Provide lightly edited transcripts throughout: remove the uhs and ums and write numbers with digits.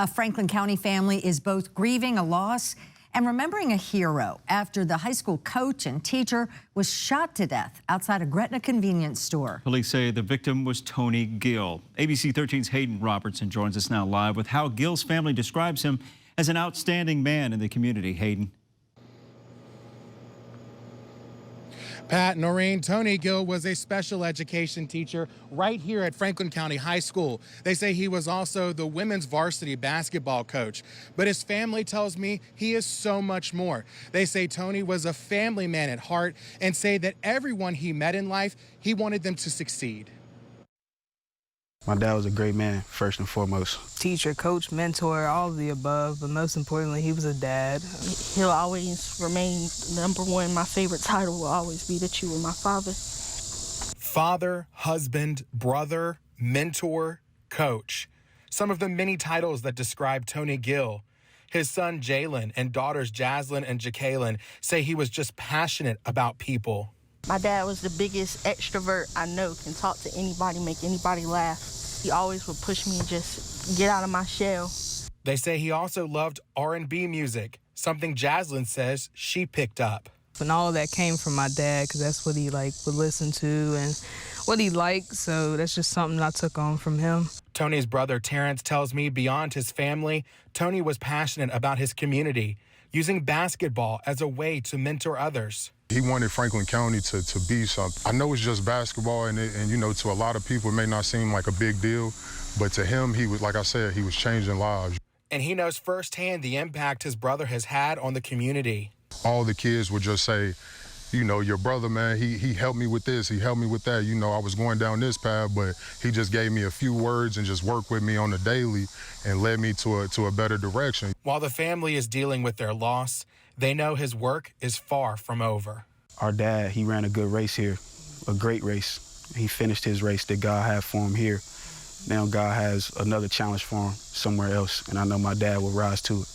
A Franklin County family is both grieving a loss and remembering a hero after the high school coach and teacher was shot to death outside a Gretna convenience store. Police say the victim was Tony Gill. ABC 13's Hayden Robertson joins us now live with how Gill's family describes him as an outstanding man in the community. Hayden. Pat, Noreen, Tony Gill was a special education teacher right here at Franklin County High School. They say he was also the women's varsity basketball coach. But his family tells me he is so much more. They say Tony was a family man at heart and say that everyone he met in life, he wanted them to succeed. My dad was a great man, first and foremost. Teacher, coach, mentor, all of the above, but most importantly, he was a dad. He'll always remain number one. My favorite title will always be that you were my father. Father, husband, brother, mentor, coach. Some of the many titles that describe Tony Gill. His son Jalen and daughters Jaslyn and Jacqueline say he was just passionate about people. My dad was the biggest extrovert I know, can talk to anybody, make anybody laugh. He always would push me and just get out of my shell. They say he also loved R&B music, something Jaslyn says she picked up. And all of that came from my dad, because that's what he would listen to and what he liked, so that's just something I took on from him. Tony's brother Terrence tells me beyond his family, Tony was passionate about his community, using basketball as a way to mentor others. He wanted Franklin County to be something. I know it's just basketball, and you know, to a lot of people, it may not seem like a big deal, but to him, he was, like I said, he was changing lives. And he knows firsthand the impact his brother has had on the community. All the kids would just say, you know, your brother, man, he helped me with this, he helped me with that. You know, I was going down this path, but he just gave me a few words and just worked with me on the daily and led me to a better direction. While the family is dealing with their loss, they know his work is far from over. Our dad, he ran a good race here, a great race. He finished his race that God had for him here. Now God has another challenge for him somewhere else, and I know my dad will rise to it.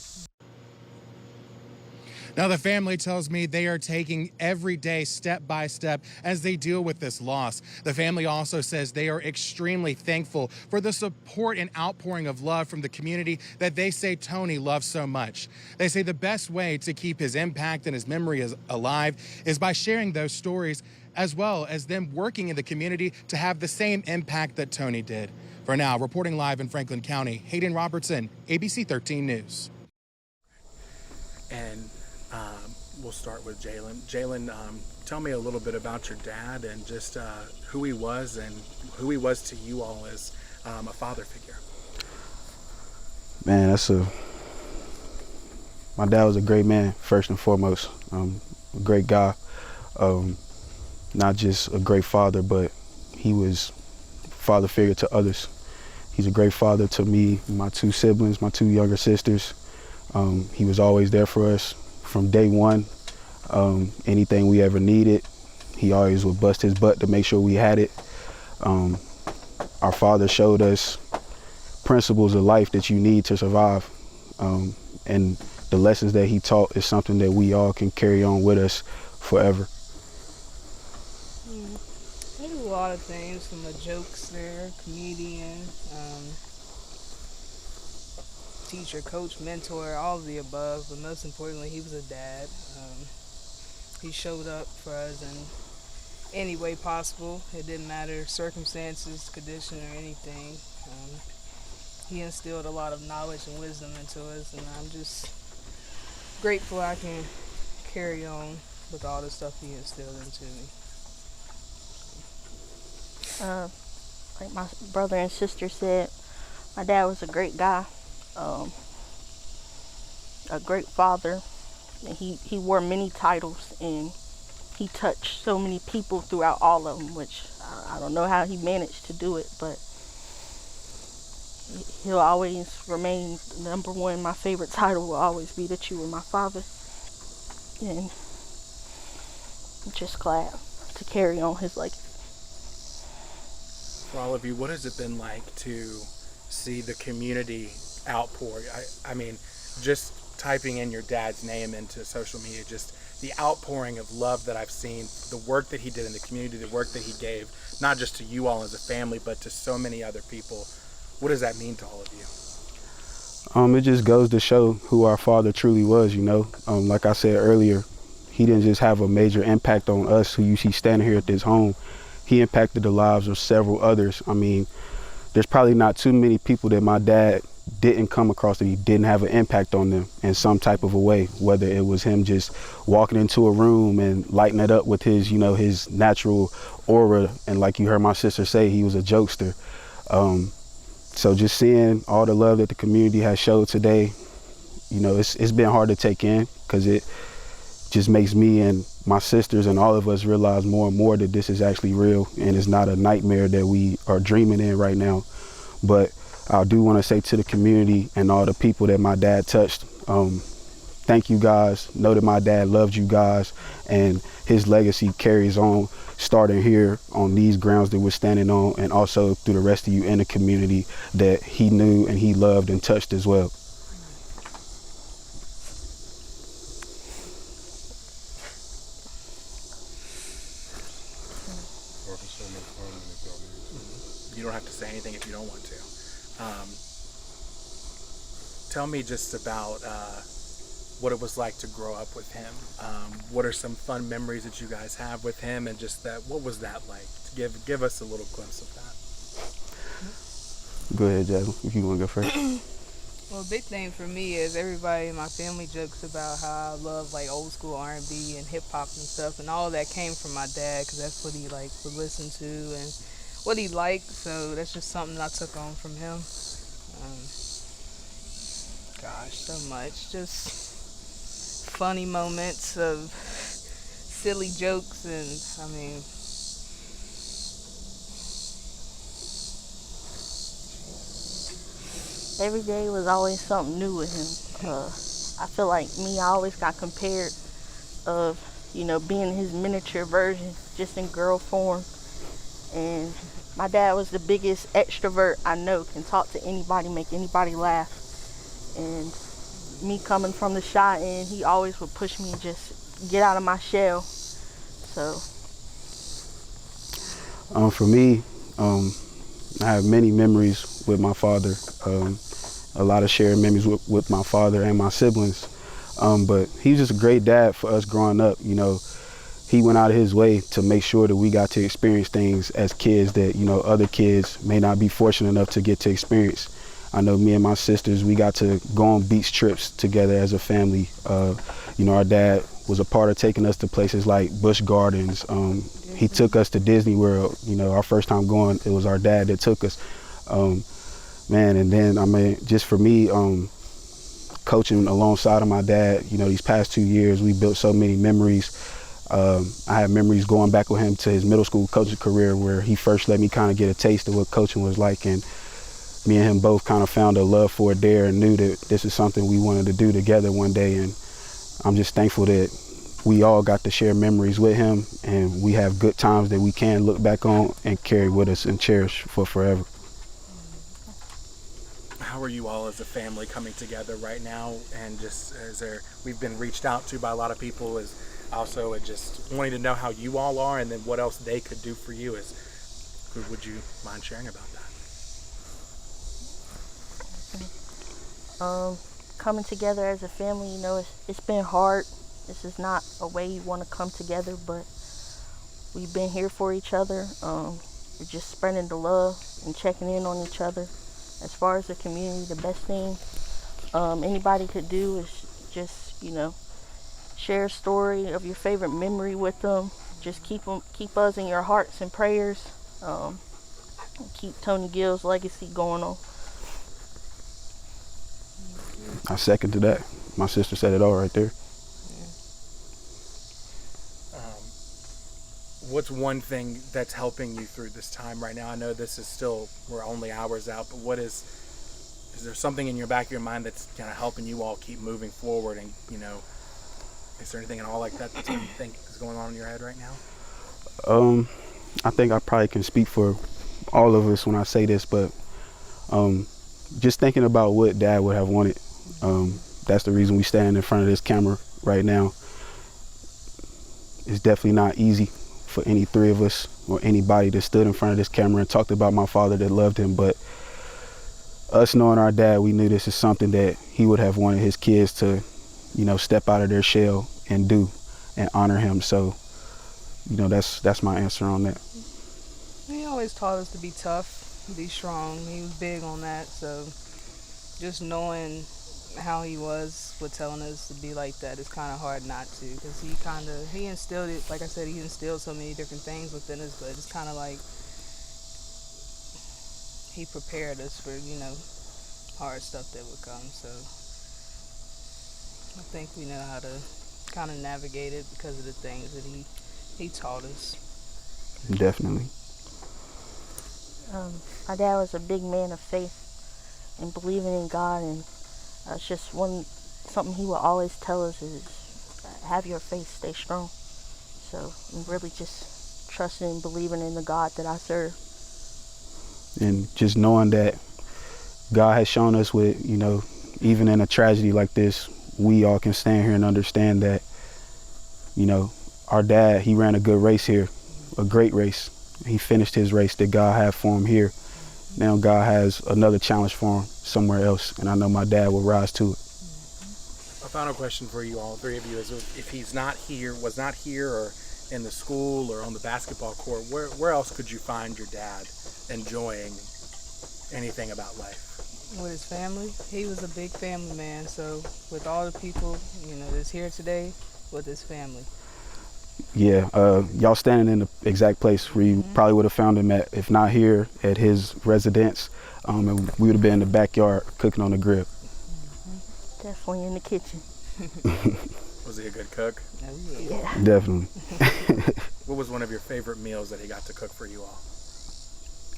Now, the family tells me they are taking every day step by step as they deal with this loss. The family also says they are extremely thankful for the support and outpouring of love from the community that they say Tony loves so much. They say the best way to keep his impact and his memory alive is by sharing those stories, as well as them working in the community to have the same impact that Tony did. For now, reporting live in Franklin County, Hayden Robertson, ABC 13 News. And we'll start with Jalen. Jalen, tell me a little bit about your dad and just who he was and who he was to you all as a father figure. Man, my dad was a great man, first and foremost. A great guy. Not just a great father, but he was a father figure to others. He's a great father to me, my two siblings, my two younger sisters. He was always there for us from day one. Anything we ever needed, he always would bust his butt to make sure we had it. Our father showed us principles of life that you need to survive. And the lessons that he taught is something that we all can carry on with us forever. I do a lot of things, from a jokester, comedian, teacher, coach, mentor, all of the above, but most importantly, he was a dad. He showed up for us in any way possible. It didn't matter circumstances, condition, or anything. He instilled a lot of knowledge and wisdom into us, and I'm just grateful I can carry on with all the stuff he instilled into me. Like my brother and sister said, my dad was a great guy. A great father. He wore many titles, and he touched so many people throughout all of them, which I don't know how he managed to do it, but he'll always remain number one. My favorite title will always be that you were my father, and I'm just glad to carry on his legacy. For all of you, what has it been like to see the community outpour? I mean, just typing in your dad's name into social media, just the outpouring of love that I've seen, the work that he did in the community, the work that he gave, not just to you all as a family, but to so many other people. What does that mean to all of you? It just goes to show who our father truly was, you know. Like I said earlier, he didn't just have a major impact on us who you see standing here at this home. He impacted the lives of several others. I mean, there's probably not too many people that my dad didn't come across that he didn't have an impact on them in some type of a way, whether it was him just walking into a room and lighting it up with his, you know, his natural aura. And like you heard my sister say, he was a jokester. So just seeing all the love that the community has showed today, you know, it's been hard to take in, because it just makes me and my sisters and all of us realize more and more that this is actually real and it's not a nightmare that we are dreaming in right now. But I do want to say to the community and all the people that my dad touched, thank you guys. Know that my dad loved you guys, and his legacy carries on, starting here on these grounds that we're standing on, and also through the rest of you in the community that he knew and he loved and touched as well. You don't have to say anything if you don't want to. Tell me just about what it was like to grow up with him. What are some fun memories that you guys have with him, and just that, what was that like? To give us a little glimpse of that. Go ahead, Jasmine, if you want to go first. Well, big thing for me is everybody in my family jokes about how I love like old school R&B and hip hop and stuff, and all that came from my dad, because that's what he like would listen to and what he liked. So that's just something I took on from him. Gosh, so much. Just funny moments of silly jokes, and I mean, every day was always something new with him. I feel like I always got compared of, you know, being his miniature version, just in girl form. And my dad was the biggest extrovert I know, can talk to anybody, make anybody laugh. And me coming from the shy end, he always would push me, just get out of my shell. So. For me, I have many memories with my father. A lot of shared memories with my father and my siblings. But he was just a great dad for us growing up. You know, he went out of his way to make sure that we got to experience things as kids that, you know, other kids may not be fortunate enough to get to experience. I know me and my sisters, we got to go on beach trips together as a family. You know, our dad was a part of taking us to places like Busch Gardens. He took us to Disney World. You know, our first time going, it was our dad that took us. Man, and then, I mean, just for me, coaching alongside of my dad, you know, these past 2 years, we built so many memories. I have memories going back with him to his middle school coaching career, where he first let me kind of get a taste of what coaching was like, and me and him both kind of found a love for it there and knew that this is something we wanted to do together one day. And I'm just thankful that we all got to share memories with him, and we have good times that we can look back on and carry with us and cherish for forever. How are you all as a family coming together right now? And just we've been reached out to by a lot of people, is also just wanting to know how you all are, and then what else they could do for you. Would you mind sharing about that? Coming together as a family, you know, it's been hard. This is not a way you want to come together, but we've been here for each other. We're just spreading the love and checking in on each other. As far as the community, the best thing anybody could do is just, you know, share a story of your favorite memory with them. Just keep us in your hearts and prayers. Keep Tony Gill's legacy going on. I second to that. My sister said it all right there. What's one thing that's helping you through this time right now? I know this is still, we're only hours out, but is there something in your back of your mind that's kind of helping you all keep moving forward? And, you know, is there anything at all like that that you think is going on in your head right now? I think I probably can speak for all of us when I say this, but just thinking about what Dad would have wanted. That's the reason we stand in front of this camera right now. It's definitely not easy for any three of us or anybody that stood in front of this camera and talked about my father that loved him, but us knowing our dad, we knew this is something that he would have wanted his kids to, step out of their shell and do and honor him. So, that's my answer on that. He always taught us to be tough, be strong. He was big on that. So just knowing how he was with telling us to be like that, it's kind of hard not to, because he instilled it. Like I said, he instilled so many different things within us, but it's kind of like he prepared us for, hard stuff that would come. So I think we know how to kind of navigate it because of the things that he taught us. Definitely. My dad was a big man of faith and believing in God, and it's just something he would always tell us is have your faith, stay strong. So I'm really just trusting and believing in the God that I serve. And just knowing that God has shown us with, even in a tragedy like this, we all can stand here and understand that, our dad, he ran a good race here, a great race. He finished his race that God had for him here. Now God has another challenge for him somewhere else, and I know my dad will rise to it. A final question for you all, three of you, is if he's not here, was not here, or in the school or on the basketball court, where else could you find your dad enjoying anything about life? With his family. He was a big family man, so with all the people, that's here today, with his family. Yeah, y'all standing in the exact place where you probably would have found him at, if not here, at his residence, and we would have been in the backyard cooking on the grill. Definitely in the kitchen. Was he a good cook? Oh, Yeah. Definitely. What was one of your favorite meals that he got to cook for you all?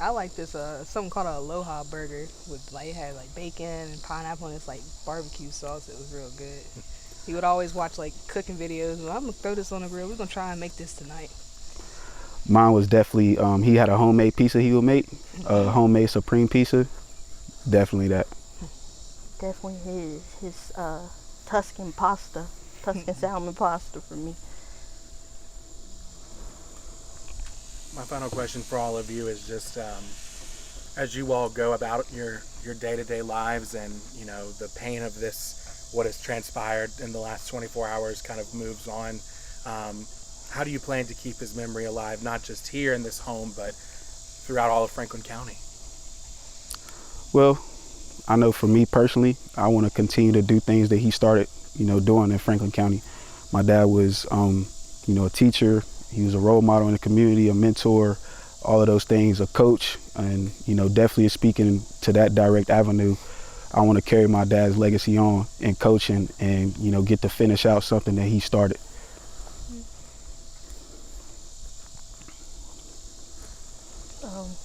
I like this something called an Aloha burger with it had bacon and pineapple and this barbecue sauce. It was real good. He would always watch cooking videos. Well, I'm gonna throw this on the grill. We're gonna try and make this tonight. Mine was definitely, he had a homemade pizza he would make, a homemade supreme pizza. Definitely that. Definitely his Tuscan salmon pasta for me. My final question for all of you is just, as you all go about your day-to-day lives and, the pain of this, what has transpired in the last 24 hours kind of moves on, how do you plan to keep his memory alive, not just here in this home, but throughout all of Franklin County? Well, I know for me personally, I want to continue to do things that he started, doing in Franklin County. My dad was, a teacher. He was a role model in the community, a mentor, all of those things, a coach, and, definitely speaking to that direct avenue. I want to carry my dad's legacy on in coaching and, get to finish out something that he started.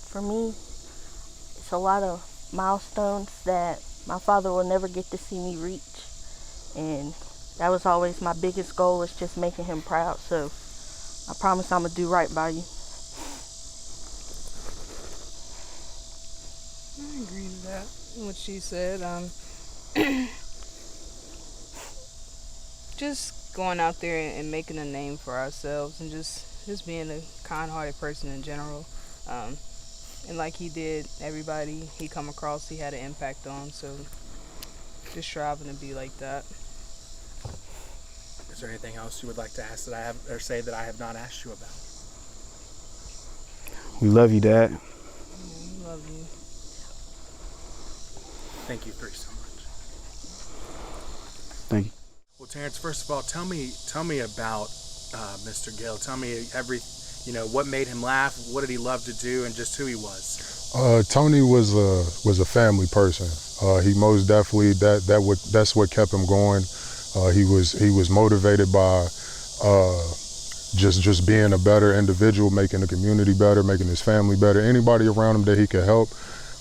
For me, it's a lot of milestones that my father will never get to see me reach. And that was always my biggest goal, is just making him proud. So I promise I'm going to do right by you. I agree with that, what she said. Just going out there and making a name for ourselves, and just being a kind-hearted person in general. And like he did, everybody he come across, he had an impact on. So just striving to be like that. Is there anything else you would like to ask say that I have not asked you about? We love you, Dad. I love you. Thank you three so much. Thank you. Well, Terrence, first of all, tell me about Mr. Gill. Tell me what made him laugh, what did he love to do, and just who he was. Tony was a family person. He most definitely that's what kept him going. He was motivated by just being a better individual, making the community better, making his family better, anybody around him that he could help.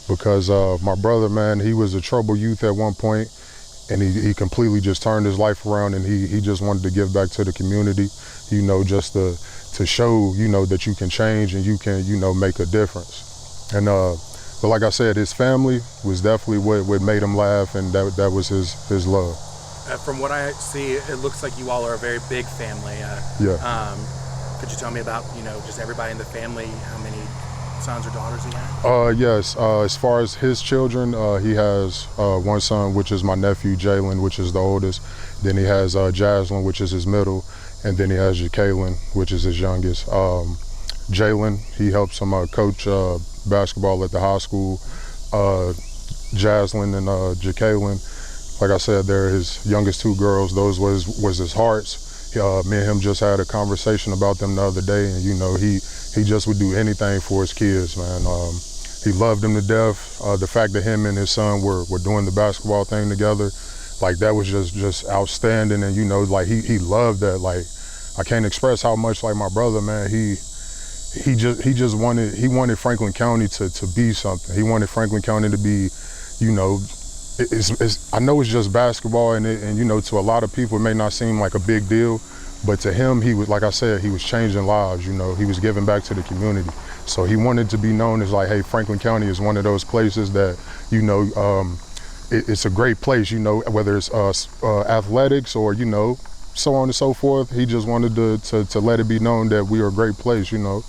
Because my brother, man, he was a troubled youth at one point, and he completely just turned his life around, and he just wanted to give back to the community, just to show, that you can change and you can, make a difference. And but like I said, his family was definitely what made him laugh, and that was his love. From what I see, it looks like you all are a very big family. Yeah. Could you tell me about, just everybody in the family, how many sons or daughters he had? Yes. As far as his children, he has one son, which is my nephew, Jalen, which is the oldest. Then he has Jaslyn, which is his middle. And then he has Jakaylin, which is his youngest. Jalen, he helps him coach basketball at the high school. Jaslyn and Jakaylin, like I said, they're his youngest two girls. Those was his hearts. Me and him just had a conversation about them the other day, and you know, he just would do anything for his kids, man. He loved them to death. The fact that him and his son were doing the basketball thing together, like that was just outstanding. And you know, like he loved that. Like I can't express how much like my brother, man. He just wanted Franklin County to be something. He wanted Franklin County to be, you know, I know it's just basketball, and you know, to a lot of people it may not seem like a big deal, but to him, he was, like I said, he was changing lives. You know, he was giving back to the community. So he wanted to be known as like, hey, Franklin County is one of those places that, you know, it's a great place. You know, whether it's athletics or, you know, so on and so forth. He just wanted to let it be known that we are a great place. You know.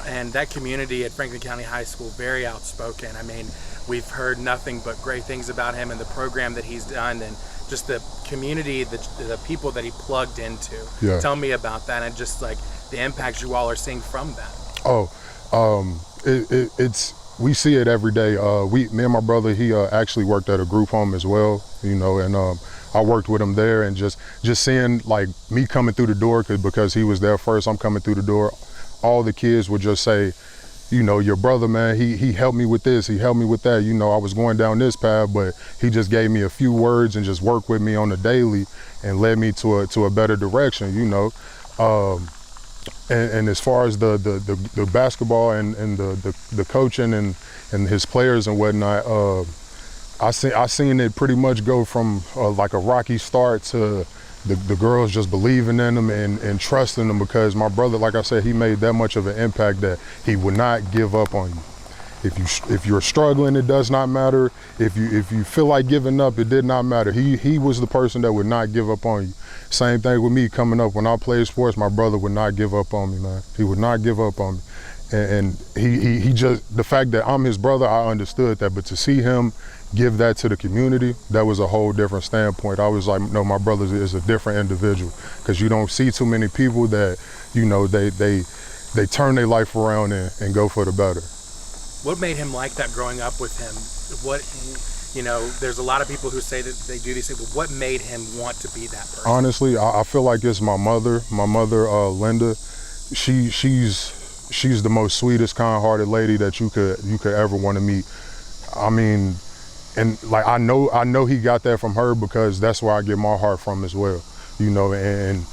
And that community at Franklin County High School, very outspoken. I mean, we've heard nothing but great things about him and the program that he's done, and just the community, the people that he plugged into. Yeah. Tell me about that, and just like the impact you all are seeing from that. Oh, it's we see it every day. Me and my brother, he actually worked at a group home as well, you know, and I worked with him there, and just seeing like me coming through the door, because he was there first, I'm coming through the door. All the kids would just say, you know, your brother, man, he helped me with this, he helped me with that. You know, I was going down this path, but he just gave me a few words and just worked with me on the daily and led me to a better direction, you know. And as far as the basketball and the coaching and his players and whatnot, I seen it pretty much go from like a rocky start to the girls just believing in them and trusting them, because my brother, like I said, he made that much of an impact that he would not give up on you. If you're struggling, it does not matter. If you feel like giving up, it did not matter. He was the person that would not give up on you. Same thing with me coming up. When I played sports, my brother would not give up on me, man. He would not give up on me. And he just, the fact that I'm his brother, I understood that, but to see him give that to the community, that was a whole different standpoint. I was like, no, my brother is a different individual, because you don't see too many people that, you know, they turn their life around and go for the better. What made him like that growing up with him? What, you know, there's a lot of people who say that they do these things, but what made him want to be that person? Honestly, I feel like it's my mother, Linda. She's the most sweetest, kind-hearted lady that you could ever want to meet. I mean, and like I know he got that from her, because that's where I get my heart from as well, you know. And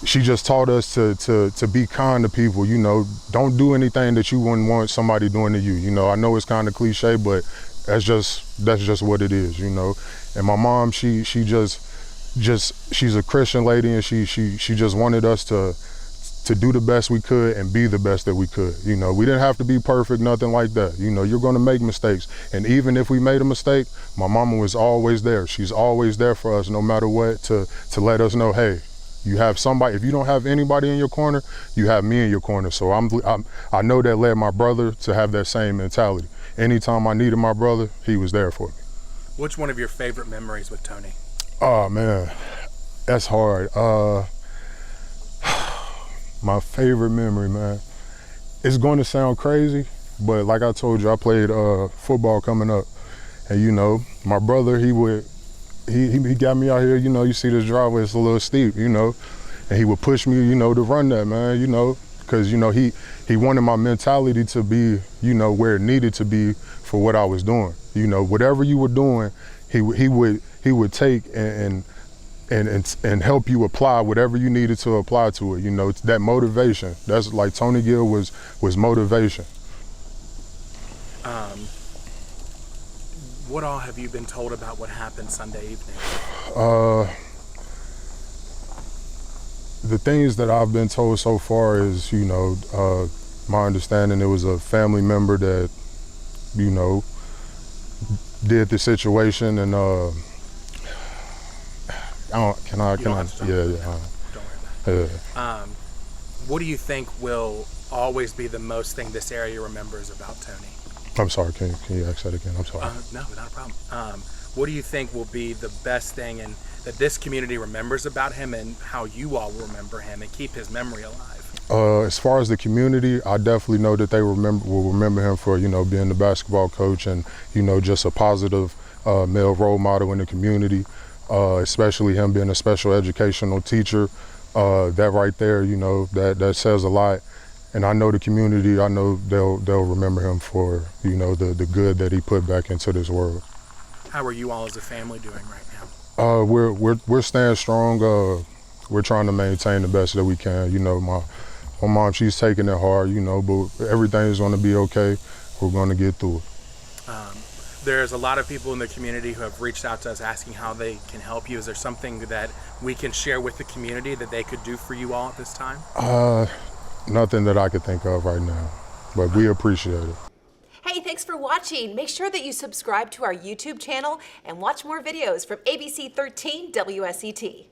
she just taught us to be kind to people, you know. Don't do anything that you wouldn't want somebody doing to you. You know, I know it's kind of cliche, but that's just what it is, you know. And my mom, she's a Christian lady, and she just wanted us to do the best we could and be the best that we could. You know, we didn't have to be perfect, nothing like that. You know, you're gonna make mistakes. And even if we made a mistake, my mama was always there. She's always there for us, no matter what, to let us know, hey, you have somebody. If you don't have anybody in your corner, you have me in your corner. So I know that led my brother to have that same mentality. Anytime I needed my brother, he was there for me. What's one of your favorite memories with Tony? Oh man, that's hard. My favorite memory, man. It's going to sound crazy, but like I told you, I played football coming up, and you know, my brother, he got me out here. You know, you see this driveway, it's a little steep, you know, and he would push me, you know, to run that, man, you know, because you know he wanted my mentality to be, you know, where it needed to be for what I was doing. You know, whatever you were doing, he would take and help you apply whatever you needed to apply to it. You know, it's that motivation. That's like Tony Gill was motivation. What all have you been told about what happened Sunday evening? The things that I've been told so far is, you know, my understanding, it was a family member that, you know, did the situation, and Don't worry about it. yeah. What do you think will always be the most thing this area remembers about Tony? I'm sorry, can you ask that again? I'm sorry. No, not a problem. What do you think will be the best thing and that this community remembers about him, and how you all will remember him and keep his memory alive? As far as the community, I definitely know that they will remember him for, being the basketball coach and, just a positive male role model in the community, especially him being a special educational teacher. That right there, that says a lot. And I know the community, I know they'll remember him for, the good that he put back into this world. How are you all as a family doing right now? We're staying strong. We're trying to maintain the best that we can. My mom, she's taking it hard, but everything is going to be okay. We're going to get through it. There's a lot of people in the community who have reached out to us asking how they can help you. Is there something that we can share with the community that they could do for you all at this time? Nothing that I could think of right now, but we appreciate it. Hey, thanks for watching. Make sure that you subscribe to our YouTube channel and watch more videos from ABC 13 WSET.